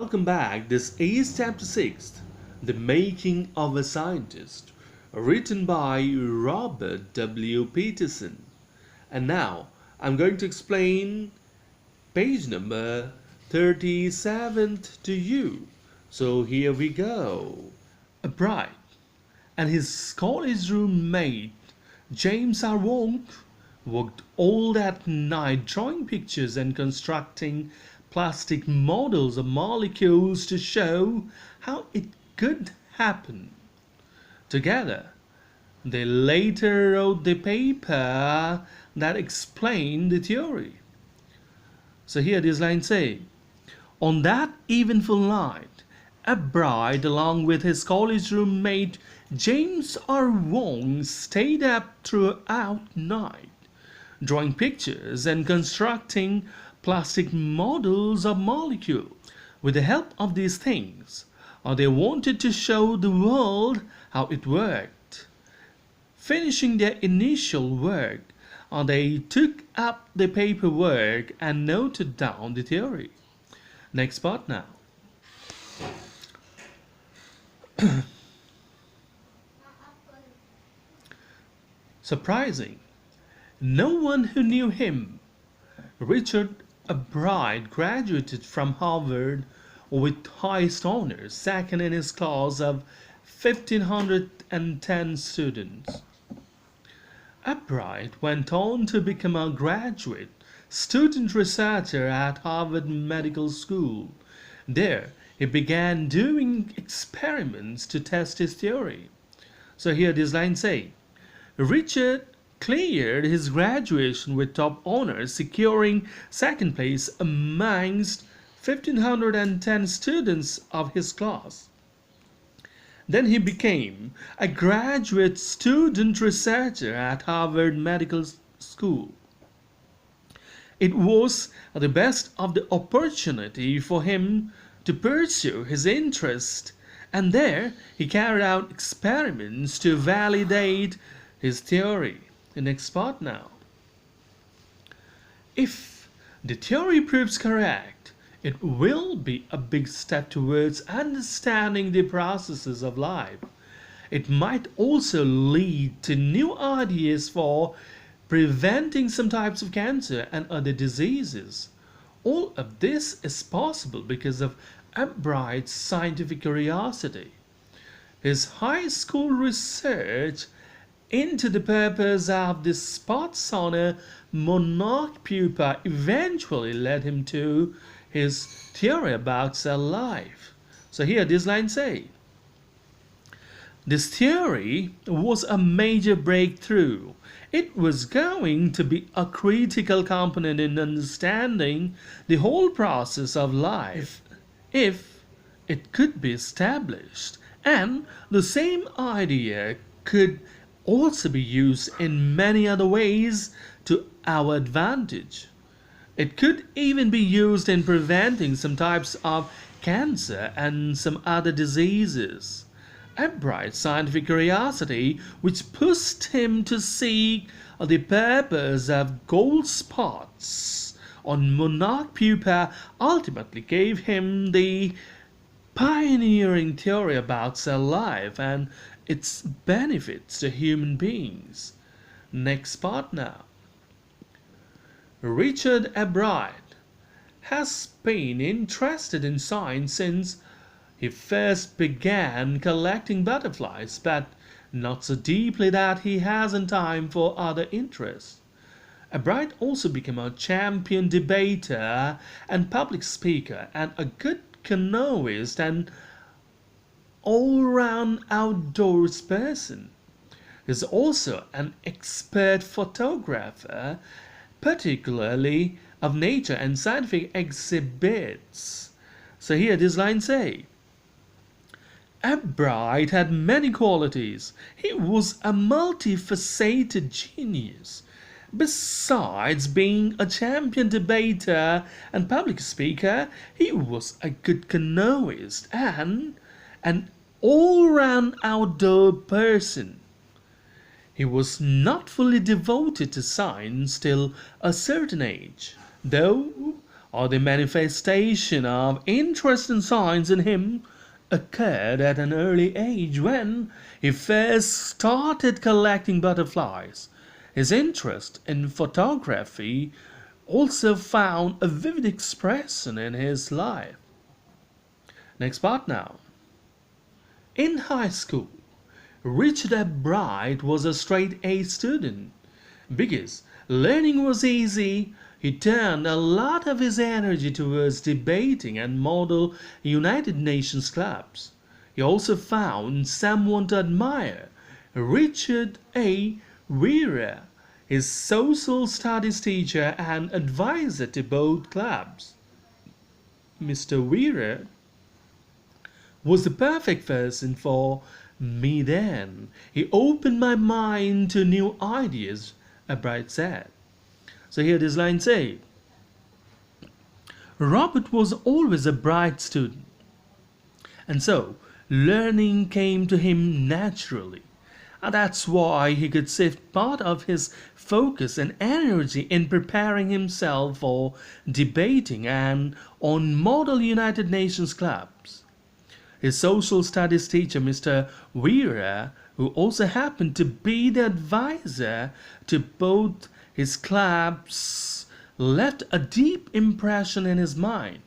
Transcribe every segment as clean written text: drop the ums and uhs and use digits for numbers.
Welcome back. This is chapter 6, The Making of a Scientist, written by Robert W. Peterson. And now I'm going to explain page number 37 to you. So here we go. Bright and his college roommate James R. Wong worked all that night drawing pictures and constructing plastic models of molecules to show how it could happen. Together, they later wrote the paper that explained the theory. So here these lines say, on that eventful night, Bright, along with his college roommate James R. Wong, stayed up throughout night, drawing pictures and constructing plastic models of molecules. With the help of these things, they wanted to show the world how it worked. Finishing their initial work, they took up the paperwork and noted down the theory. Next part now. Surprising. No one who knew him. Richard Bright graduated from Harvard with highest honors, second in his class of 1,510 students. Bright went on to become a graduate student researcher at Harvard Medical School. There, he began doing experiments to test his theory. So here these lines say, Richard cleared his graduation with top honors, securing second place amongst 1,510 students of his class. Then he became a graduate student researcher at Harvard Medical School. It was the best of the opportunity for him to pursue his interest, and there he carried out experiments to validate his theory. The next part now. If the theory proves correct, it will be a big step towards understanding the processes of life. It might also lead to new ideas for preventing some types of cancer and other diseases. All of this is possible because of Bright's scientific curiosity. His high school research into the purpose of the spots on a monarch pupa eventually led him to his theory about cell life. So here these lines say, this theory was a major breakthrough. It was going to be a critical component in understanding the whole process of life if it could be established. And the same idea could also be used in many other ways to our advantage. It could even be used in preventing some types of cancer and some other diseases. Bright's scientific curiosity, which pushed him to seek the purpose of gold spots on monarch pupa, ultimately gave him the pioneering theory about cell life and its benefits to human beings. Next part now. Richard Bright has been interested in science since he first began collecting butterflies, but not so deeply that he hasn't time for other interests. Bright also became a champion debater and public speaker and a good canoeist and all-round outdoors person. He is also an expert photographer, particularly of nature and scientific exhibits. So here these lines say, Bright had many qualities. He was a multifaceted genius. Besides being a champion debater and public speaker, he was a good canoeist and an all-round outdoor person. He was not fully devoted to science till a certain age, though or the manifestation of interest in science in him occurred at an early age when he first started collecting butterflies. His interest in photography also found a vivid expression in his life. Next part now. In high school, Richard Bright was a straight A student. Because learning was easy, he turned a lot of his energy towards debating and model United Nations clubs. He also found someone to admire, Richard A. Weir, his social studies teacher and advisor to both clubs. Mr. Weir was the perfect person for me then. He opened my mind to new ideas, Bright said. So here this line say, Robert was always a bright student, and so learning came to him naturally. And that's why he could shift part of his focus and energy in preparing himself for debating and on Model United Nations clubs. His social studies teacher, Mr. Weir, who also happened to be the advisor to both his clubs, left a deep impression in his mind.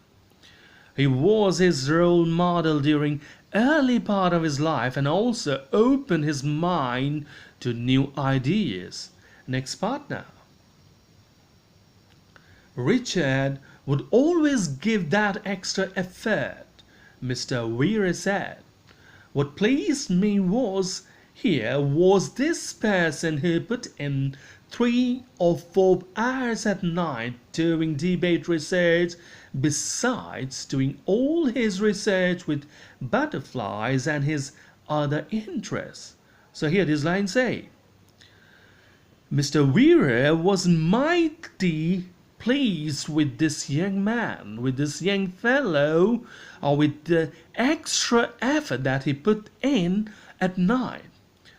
He was his role model during early part of his life and also opened his mind to new ideas. Next part now. Richard would always give that extra effort, Mr. Weir said. What pleased me was this person who put in 3 or 4 hours at night doing debate research besides doing all his research with butterflies and his other interests. So here this line say, Mr. Weir was mighty pleased with this young man, with this young fellow, or with the extra effort that he put in at night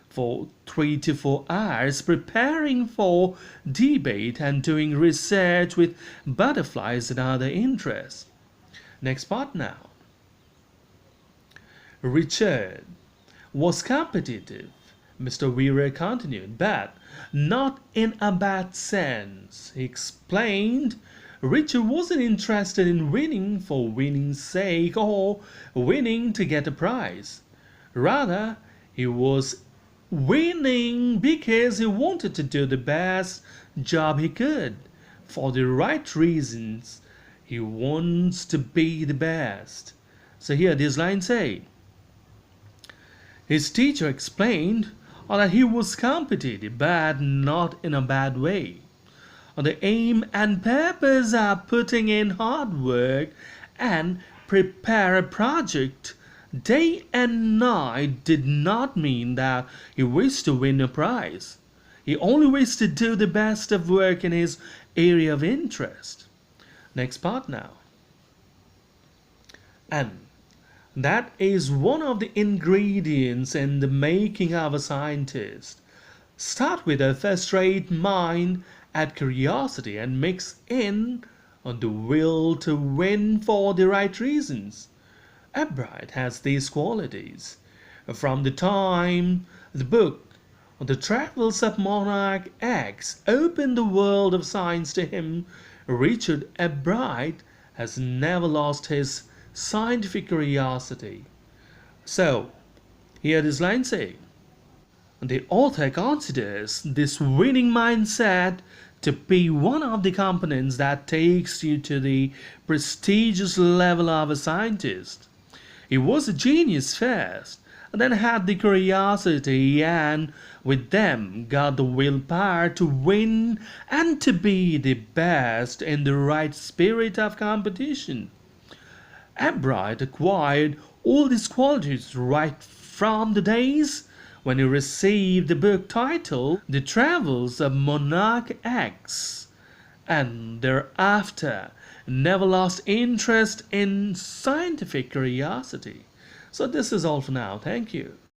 for 3 to 4 hours preparing for debate and doing research with butterflies and other interests. Next part now. Richard was competitive, Mr. Weir continued, but not in a bad sense. He explained Richard wasn't interested in winning for winning's sake or winning to get a prize. Rather, he was winning because he wanted to do the best job he could for the right reasons. He wants to be the best. So here this line say, his teacher explained that he was competitive but not in a bad way. The aim and purpose of putting in hard work and prepare a project day and night did not mean that he wished to win a prize. He only wished to do the best of work in his area of interest. Next part now. And that is one of the ingredients in the making of a scientist. Start with a first-rate mind, add curiosity, and mix in on the will to win for the right reasons. Bright has these qualities. From the time the book The Travels of Monarch X opened the world of science to him, Richard Bright has never lost his scientific curiosity. So, here this line say, the author considers this winning mindset to be one of the components that takes you to the prestigious level of a scientist. He was a genius first, and then had the curiosity and with them got the willpower to win and to be the best in the right spirit of competition. Bright acquired all these qualities right from the days when he received the book titled The Travels of Monarch X, and thereafter never lost interest in scientific curiosity. So this is all for now. Thank you.